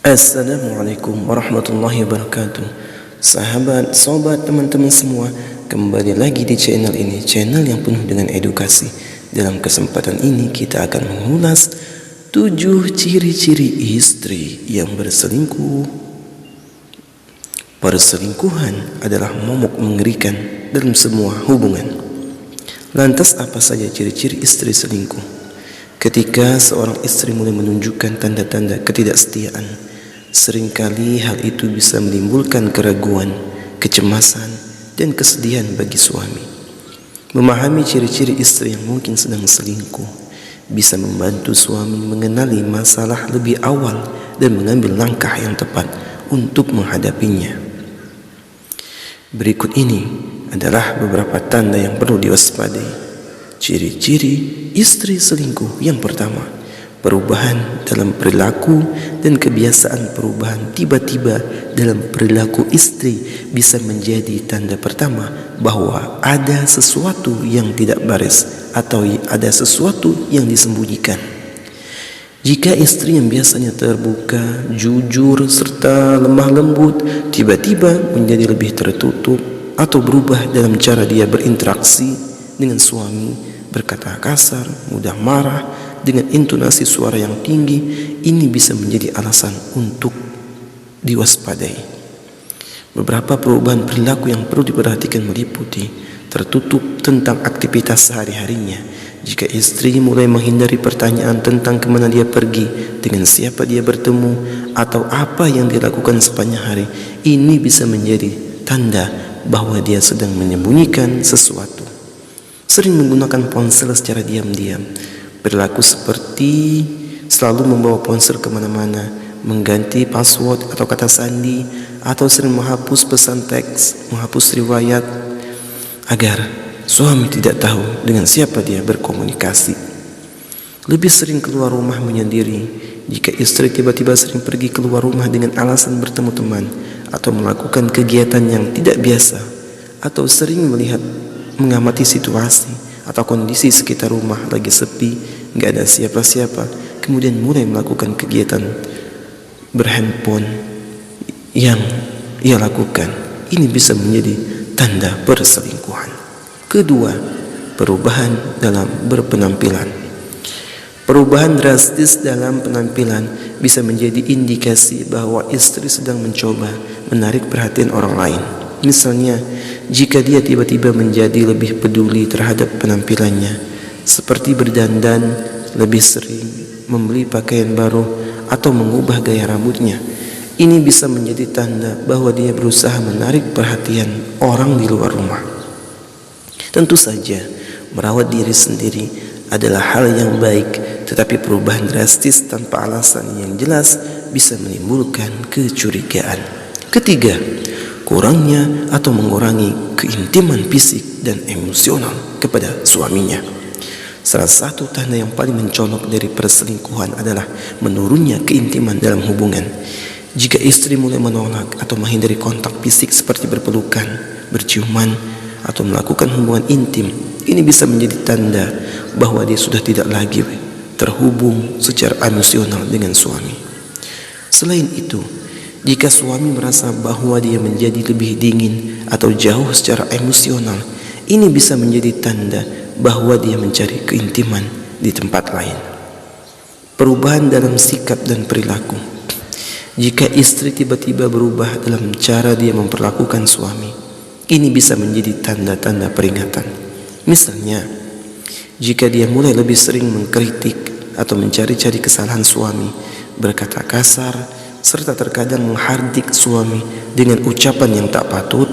Assalamualaikum warahmatullahi wabarakatuh. Sahabat, sobat, teman-teman semua, kembali lagi di channel ini, channel yang penuh dengan edukasi. Dalam kesempatan ini kita akan mengulas 7 ciri-ciri istri yang berselingkuh. Perselingkuhan adalah momok mengerikan dalam semua hubungan. Lantas apa saja ciri-ciri istri selingkuh? Ketika seorang istri mulai menunjukkan tanda-tanda ketidaksetiaan, seringkali hal itu bisa menimbulkan keraguan, kecemasan, dan kesedihan bagi suami. Memahami ciri-ciri istri yang mungkin sedang selingkuh bisa membantu suami mengenali masalah lebih awal dan mengambil langkah yang tepat untuk menghadapinya. Berikut ini adalah beberapa tanda yang perlu diwaspadai. Ciri-ciri istri selingkuh. Yang pertama, perubahan dalam perilaku dan kebiasaan. Perubahan tiba-tiba dalam perilaku istri bisa menjadi tanda pertama bahwa ada sesuatu yang tidak baris atau ada sesuatu yang disembunyikan. Jika istri yang biasanya terbuka, jujur, serta lemah lembut tiba-tiba menjadi lebih tertutup atau berubah dalam cara dia berinteraksi dengan suami, berkata kasar, mudah marah, dengan intonasi suara yang tinggi, ini bisa menjadi alasan untuk diwaspadai. Beberapa perubahan perilaku yang perlu diperhatikan meliputi tertutup tentang aktivitas sehari-harinya. Jika istri mulai menghindari pertanyaan tentang kemana dia pergi, dengan siapa dia bertemu, atau apa yang dilakukan sepanjang hari, ini bisa menjadi tanda bahwa dia sedang menyembunyikan sesuatu. Sering menggunakan ponsel secara diam-diam. Perilaku seperti selalu membawa ponsel kemana-mana, mengganti password atau kata sandi, atau sering menghapus pesan teks, menghapus riwayat, agar suami tidak tahu dengan siapa dia berkomunikasi. Lebih sering keluar rumah menyendiri. Jika istri tiba-tiba sering pergi keluar rumah dengan alasan bertemu teman, atau melakukan kegiatan yang tidak biasa, atau sering mengamati situasi atau kondisi sekitar rumah lagi sepi, nggak ada siapa-siapa, kemudian mulai melakukan kegiatan berhandphone yang ia lakukan, ini bisa menjadi tanda perselingkuhan. Kedua, perubahan dalam berpenampilan. Perubahan drastis dalam penampilan bisa menjadi indikasi bahwa istri sedang mencoba menarik perhatian orang lain. Misalnya, jika dia tiba-tiba menjadi lebih peduli terhadap penampilannya, seperti berdandan, lebih sering membeli pakaian baru, atau mengubah gaya rambutnya, ini bisa menjadi tanda bahwa dia berusaha menarik perhatian orang di luar rumah. Tentu saja, merawat diri sendiri adalah hal yang baik, tetapi perubahan drastis tanpa alasan yang jelas bisa menimbulkan kecurigaan. Ketiga, kurangnya atau mengurangi keintiman fisik dan emosional kepada suaminya. Salah satu tanda yang paling mencolok dari perselingkuhan adalah menurunnya keintiman dalam hubungan. Jika istri mulai menolak atau menghindari kontak fisik seperti berpelukan, berciuman, atau melakukan hubungan intim, ini bisa menjadi tanda bahwa dia sudah tidak lagi terhubung secara emosional dengan suami. Selain itu, jika suami merasa bahwa dia menjadi lebih dingin atau jauh secara emosional, ini bisa menjadi tanda bahwa dia mencari keintiman di tempat lain. Perubahan dalam sikap dan perilaku. Jika istri tiba-tiba berubah dalam cara dia memperlakukan suami, ini bisa menjadi tanda-tanda peringatan. Misalnya, jika dia mulai lebih sering mengkritik atau mencari-cari kesalahan suami, berkata kasar, serta terkadang menghardik suami dengan ucapan yang tak patut,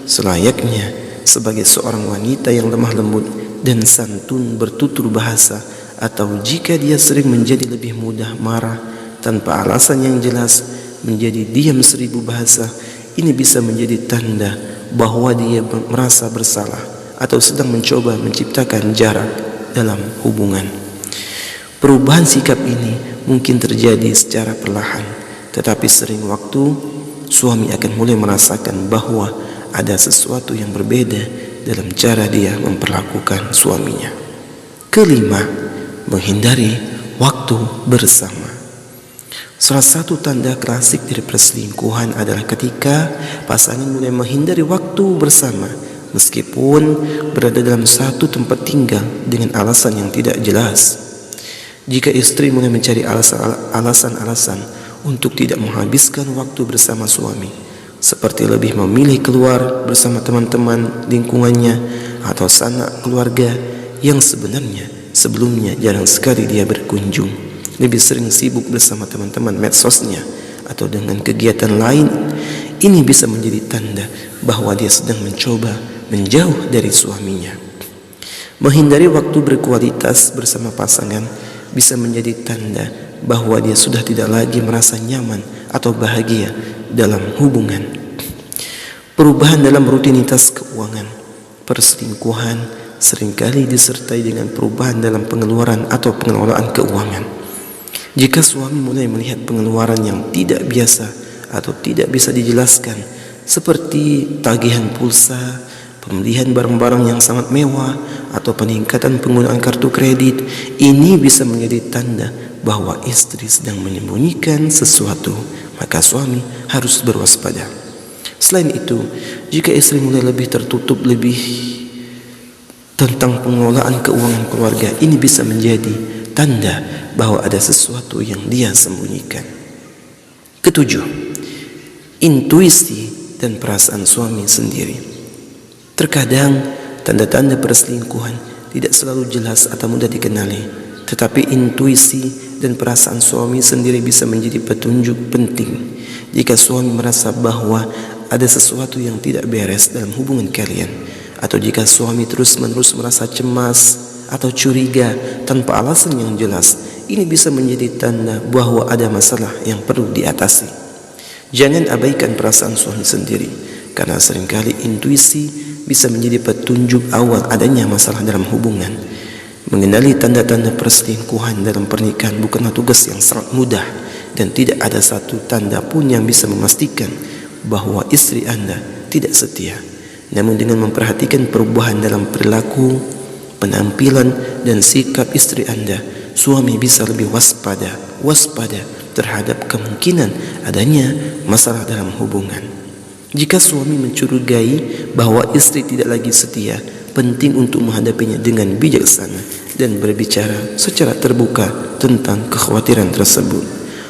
selayaknya sebagai seorang wanita yang lemah lembut dan santun bertutur bahasa, atau jika dia sering menjadi lebih mudah marah tanpa alasan yang jelas, menjadi diam seribu bahasa, ini bisa menjadi tanda bahwa dia merasa bersalah atau sedang mencoba menciptakan jarak dalam hubungan. Perubahan sikap ini mungkin terjadi secara perlahan, tetapi sering waktu suami akan mulai merasakan bahwa ada sesuatu yang berbeda dalam cara dia memperlakukan suaminya. Kelima, menghindari waktu bersama. Salah satu tanda klasik dari perselingkuhan adalah ketika pasangan mulai menghindari waktu bersama meskipun berada dalam satu tempat tinggal dengan alasan yang tidak jelas. Jika istri mulai mencari alasan-alasan untuk tidak menghabiskan waktu bersama suami, seperti lebih memilih keluar bersama teman-teman lingkungannya atau sanak keluarga yang sebenarnya sebelumnya jarang sekali dia berkunjung, lebih sering sibuk bersama teman-teman medsosnya atau dengan kegiatan lain, ini bisa menjadi tanda bahwa dia sedang mencoba menjauh dari suaminya. Menghindari waktu berkualitas bersama pasangan bisa menjadi tanda bahwa dia sudah tidak lagi merasa nyaman atau bahagia dalam hubungan. Perubahan dalam rutinitas keuangan. Perselingkuhan seringkali disertai dengan perubahan dalam pengeluaran atau pengelolaan keuangan. Jika suami mulai melihat pengeluaran yang tidak biasa atau tidak bisa dijelaskan, seperti tagihan pulsa, pembelian barang-barang yang sangat mewah, atau peningkatan penggunaan kartu kredit, ini bisa menjadi tanda bahwa istri sedang menyembunyikan sesuatu, maka suami harus berwaspada. Selain itu, jika istri mulai lebih tertutup tentang pengelolaan keuangan keluarga, ini bisa menjadi tanda bahwa ada sesuatu yang dia sembunyikan. Ketujuh, intuisi dan perasaan suami sendiri. Terkadang tanda-tanda perselingkuhan tidak selalu jelas atau mudah dikenali, tetapi intuisi dan perasaan suami sendiri bisa menjadi petunjuk penting. Jika suami merasa bahwa ada sesuatu yang tidak beres dalam hubungan kalian, atau jika suami terus-menerus merasa cemas atau curiga tanpa alasan yang jelas, ini bisa menjadi tanda bahwa ada masalah yang perlu diatasi. Jangan abaikan perasaan suami sendiri, karena seringkali intuisi bisa menjadi petunjuk awal adanya masalah dalam hubungan. Mengenali tanda-tanda perselingkuhan dalam pernikahan bukanlah tugas yang sangat mudah, dan tidak ada satu tanda pun yang bisa memastikan bahwa istri Anda tidak setia. Namun dengan memperhatikan perubahan dalam perilaku, penampilan, dan sikap istri Anda, suami bisa lebih waspada terhadap kemungkinan adanya masalah dalam hubungan. Jika suami mencurigai bahwa istri tidak lagi setia, penting untuk menghadapinya dengan bijaksana dan berbicara secara terbuka tentang kekhawatiran tersebut.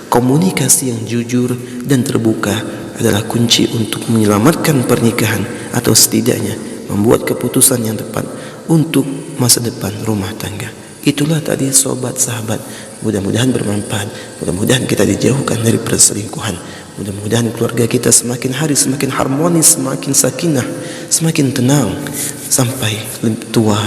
Komunikasi yang jujur dan terbuka adalah kunci untuk menyelamatkan pernikahan, atau setidaknya membuat keputusan yang tepat untuk masa depan rumah tangga. Itulah tadi sobat sahabat, mudah-mudahan bermanfaat, mudah-mudahan kita dijauhkan dari perselingkuhan, mudah-mudahan keluarga kita semakin hari semakin harmonis, semakin sakinah, semakin tenang sampai tua.